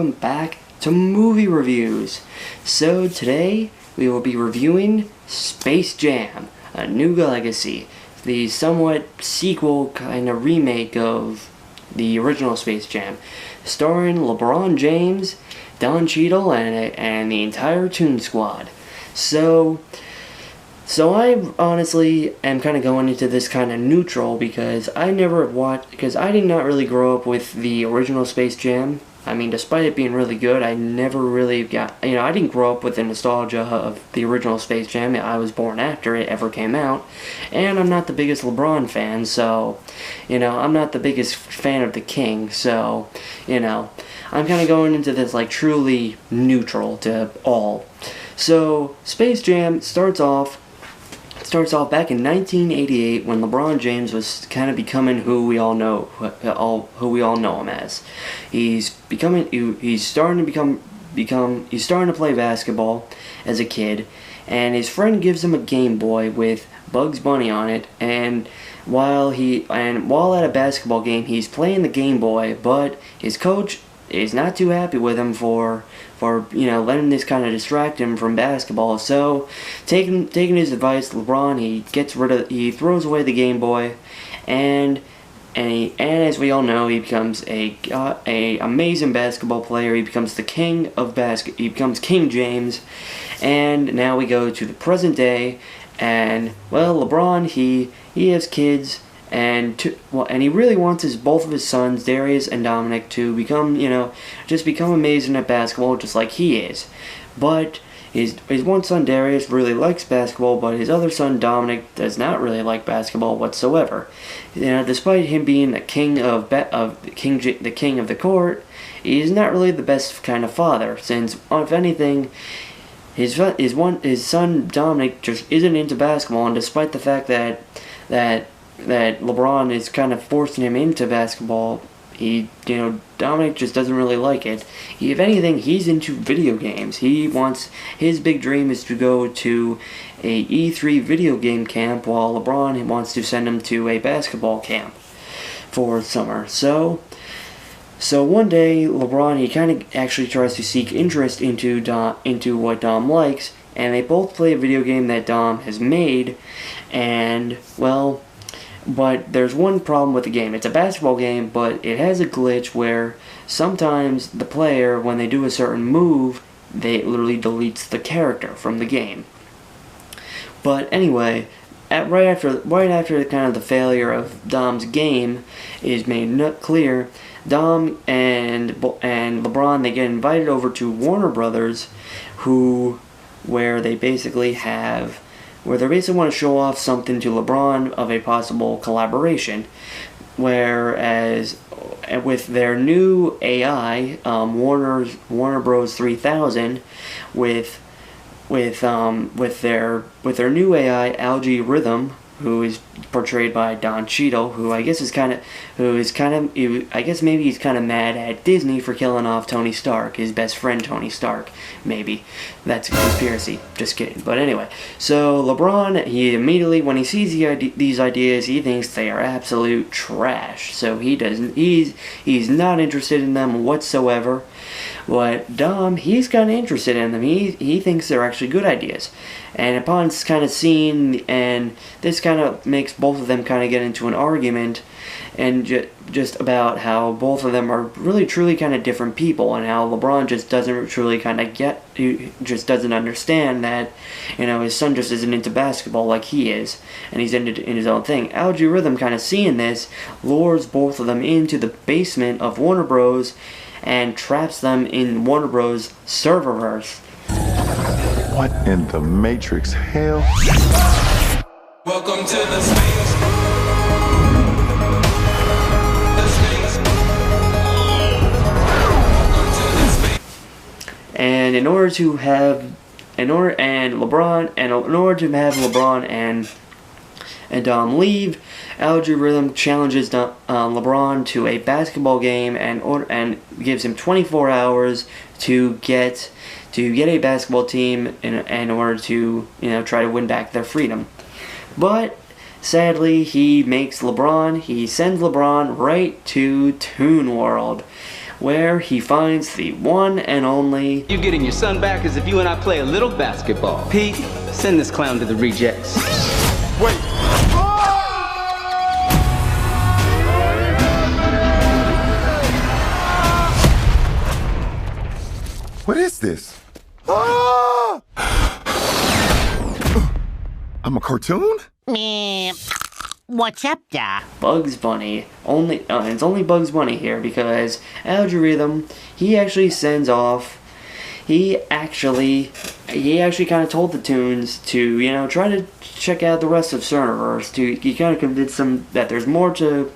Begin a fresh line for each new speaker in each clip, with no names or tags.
welcome back to Movie Reviews. So today we will be reviewing Space Jam: A New Legacy, the somewhat sequel kind of remake of the original Space Jam, starring LeBron James, Don Cheadle, and the entire Toon Squad. So I honestly am kind of going into this kind of neutral because I did not really grow up with the original Space Jam. I mean, despite it being really good, I never really I didn't grow up with the nostalgia of the original Space Jam. I was born after it ever came out, and I'm not the biggest LeBron fan, so, I'm not the biggest fan of the King, so, I'm kind of going into this, truly neutral to all. So, Space Jam starts off back in 1988 when LeBron James was kind of becoming who we all know him as. He's starting to play basketball as a kid, and his friend gives him a Game Boy with Bugs Bunny on it, and while at a basketball game he's playing the Game Boy, but his coach is not too happy with him for letting this kind of distract him from basketball. So, taking his advice, LeBron, he throws away the Game Boy, and as we all know, he becomes a amazing basketball player. He becomes the king of he becomes King James, and now we go to the present day, and LeBron, he has kids. And he really wants both of his sons, Darius and Dominic, to become amazing at basketball, just like he is. But his one son, Darius, really likes basketball, but his other son, Dominic, does not really like basketball whatsoever. Despite him being the king of the court, he is not really the best kind of father. Since, if anything, his son Dominic just isn't into basketball, and despite the fact that LeBron is kind of forcing him into basketball, Dominic just doesn't really like it. If anything, he's into video games. His big dream is to go to a E3 video game camp, while LeBron wants to send him to a basketball camp for summer. So one day, LeBron, he kind of actually tries to seek interest into what Dom likes, and they both play a video game that Dom has made, and, but there's one problem with the game. It's a basketball game, but it has a glitch where sometimes the player, when they do a certain move, it literally deletes the character from the game. But anyway, right after kind of the failure of Dom's game is made clear, Dom and LeBron, they get invited over to Warner Brothers, where they basically want to show off something to LeBron of a possible collaboration. Whereas with their new AI, Warner Bros. 3000, with their new AI, Algae Rhythm, who is portrayed by Don Cheadle, who I guess he's kind of mad at Disney for killing off Tony Stark, his best friend Tony Stark. Maybe that's a conspiracy. Just kidding. But anyway, so LeBron, he immediately, when he sees these ideas, he thinks they are absolute trash. So he's not interested in them whatsoever. But Dom, he's kind of interested in them. He thinks they're actually good ideas. And upon kind of seeing, and this kind of makes both of them kind of get into an argument, and just about how both of them are really truly kind of different people, and how LeBron just doesn't truly kind of just doesn't understand that, his son just isn't into basketball like he is, and he's in his own thing. Algae Rhythm, kind of seeing this, lures both of them into the basement of Warner Bros. And traps them in Warner Bros. Serververse.
What in the Matrix hell?
Welcome to the space.
And in order to have LeBron and Dom leave, Algae Rhythm challenges LeBron to a basketball game and gives him 24 hours to get a basketball team in order to try to win back their freedom. But sadly, he sends LeBron right to Toon World, where he finds the one and only...
You getting your son back as if you and I play a little basketball. Pete, send this clown to the rejects.
Wait. What is this? Ah! I'm a cartoon?
What's up, Doc?
Bugs Bunny. It's only Bugs Bunny here because Algorithm, he actually sends off... He actually kind of told the Toons to, try to check out the rest of Cerniverse. He kind of convinced them that there's more to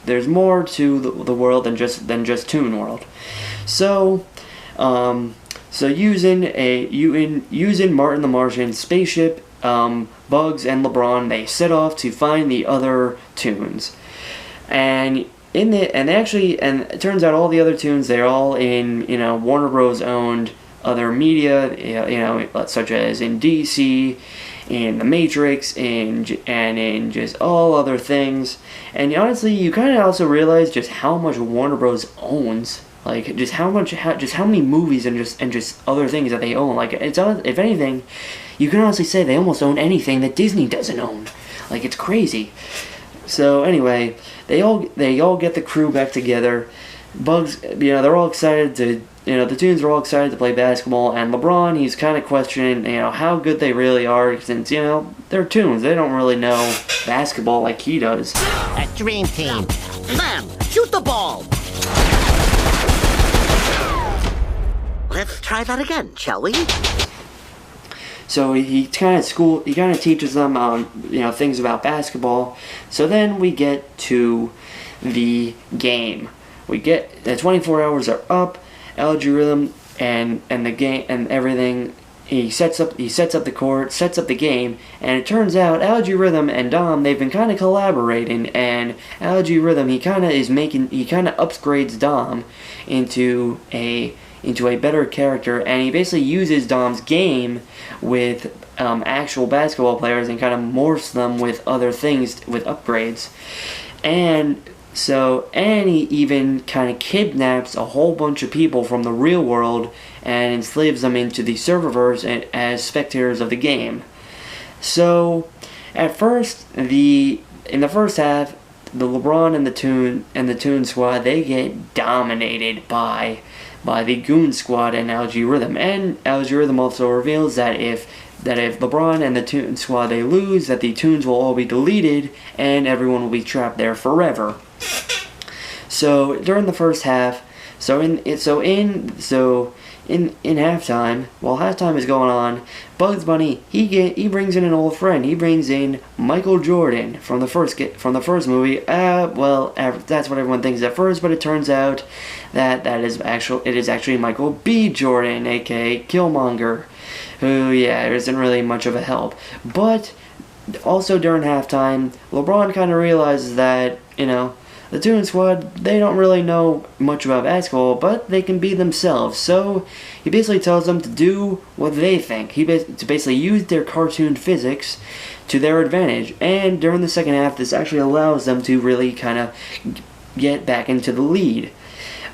the world than just Toon World. So using Martin the Martian's spaceship, Bugs and LeBron, they set off to find the other Toons, and it turns out all the other Toons, they're all in Warner Bros. Owned other media, such as in DC, in The Matrix, and in just all other things. And honestly, you kind of also realize just how much Warner Bros. Owns. Like, just how many movies and just other things that they own. Like, if anything, you can honestly say they almost own anything that Disney doesn't own. Like, it's crazy. So anyway, they all get the crew back together. Bugs, they're all excited to, the Toons are all excited to play basketball, and LeBron, he's kind of questioning, how good they really are, since, they're Toons. They don't really know basketball like he does.
A dream team. Bam! Shoot the ball! Let's try that again, shall we?
So he kind of teaches them, things about basketball. So then we get to the game. We get the 24 hours are up. Algorithm and the game and everything. He sets up the court, sets up the game, and it turns out Algorithm and Dom, they've been kind of collaborating, and Algorithm, he kind of upgrades Dom into a better character, and he basically uses Dom's game with actual basketball players and kind of morphs them with other things, with upgrades. And he even kind of kidnaps a whole bunch of people from the real world and enslaves them into the serververse as spectators of the game. So, at first, in the first half, the LeBron and the Toon Squad, they get dominated by the Goon Squad and Algorithm. And Algorithm also reveals that if LeBron and the Toon Squad, they lose, that the Toons will all be deleted and everyone will be trapped there forever. So during the first half, in halftime, while halftime is going on, Bugs Bunny he brings in an old friend. He brings in Michael Jordan from the first movie. That's what everyone thinks at first, but it turns out that it is actually Michael B. Jordan, aka Killmonger, who isn't really much of a help. But also during halftime, LeBron kind of realizes that the Toon Squad, they don't really know much about basketball, but they can be themselves. So he basically tells them to do what they think. To basically use their cartoon physics to their advantage. And during the second half, this actually allows them to really kind of get back into the lead.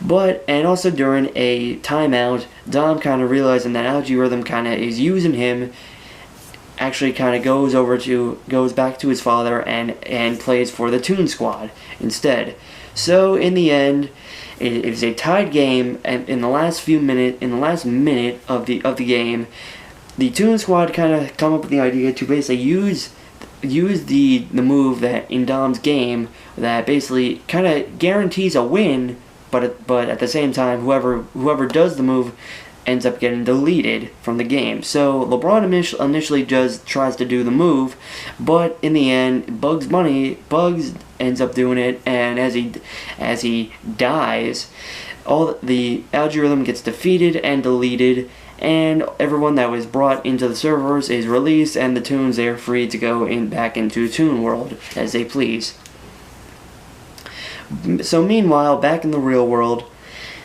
And also during a timeout, Dom kind of realizing that Algorithm kind of is using him, actually kind of goes back to his father and plays for the Toon Squad instead. So in the end, it is a tied game, and in the last minute of the game, the Toon Squad kind of come up with the idea to basically use the move that in Dom's game that basically kind of guarantees a win, but at the same time, whoever does the move ends up getting deleted from the game. So LeBron initially just tries to do the move, but in the end, Bugs ends up doing it, and as he dies, the Algorithm gets defeated and deleted, and everyone that was brought into the servers is released, and the Toons, they are free to go back into Toon World as they please. So meanwhile, back in the real world,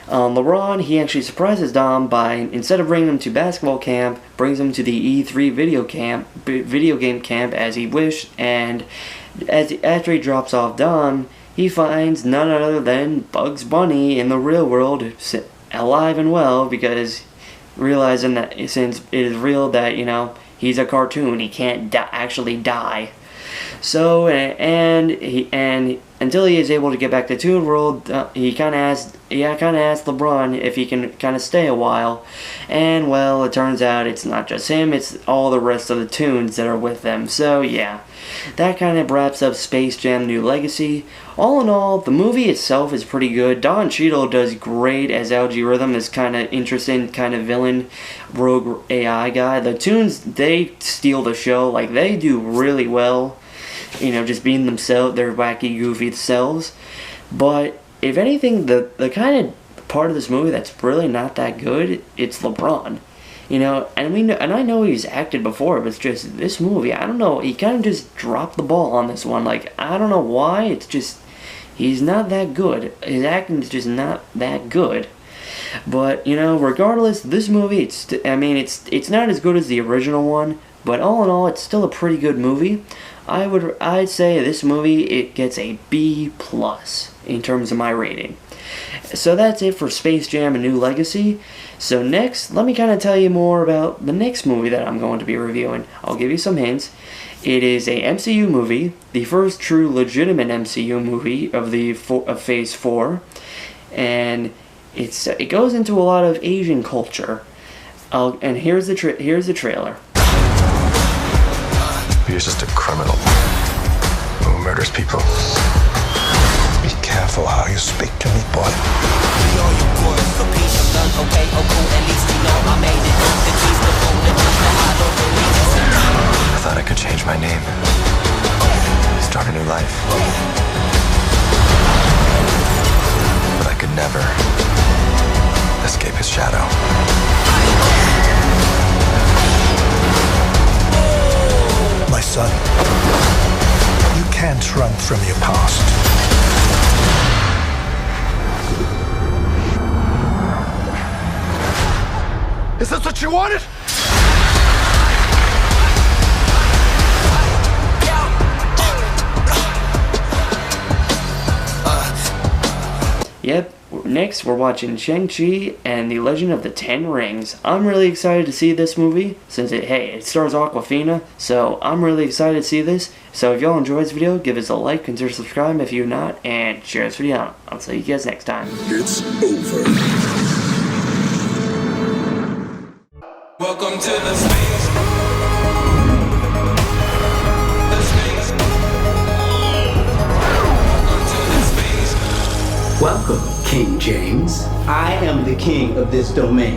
LeBron, he actually surprises Dom by, instead of bringing him to basketball camp, brings him to the E3 video game camp as he wished, and after he drops off Dom, he finds none other than Bugs Bunny in the real world, alive and well, because realizing that since it is real that, he's a cartoon, he can't actually die. So, and until he is able to get back to Toon World, he kind of asked LeBron if he can kind of stay a while, and well, it turns out it's not just him, it's all the rest of the Toons that are with them. So yeah, that kind of wraps up Space Jam: New Legacy. All in all, the movie itself is pretty good. Don Cheadle does great as Algae Rhythm, this kind of interesting kind of villain, rogue AI guy. The Toons, they steal the show, like they do really well. Just being themselves, their wacky, goofy selves. But if anything, the kind of part of this movie that's really not that good, it's LeBron. And I know he's acted before, but it's just this movie, I don't know, he kind of just dropped the ball on this one. Like, I don't know why, it's just, he's not that good. His acting is just not that good. But, regardless, this movie, it's not as good as the original one, but all in all, it's still a pretty good movie. I'd say this movie, it gets a B+ in terms of my rating. So that's it for Space Jam: A New Legacy. So next, let me kind of tell you more about the next movie that I'm going to be reviewing. I'll give you some hints. It is a MCU movie, the first true legitimate MCU movie of Phase 4, and it goes into a lot of Asian culture. And here's the trailer.
He's just a criminal who murders people. Be careful how you speak to me, boy. I thought I could change my name, start a new life. But I could never escape his shadow.
My son, you can't run from your past.
Is this what you wanted?
Yep, next we're watching Shang-Chi and the Legend of the Ten Rings. I'm really excited to see this movie, since it stars Awkwafina, so I'm really excited to see this. So if y'all enjoyed this video, give us a like, consider subscribing if you're not, and share this video out. I'll see you guys next time.
It's over.
Welcome to the space.
Welcome, King James.
I am the king of this domain.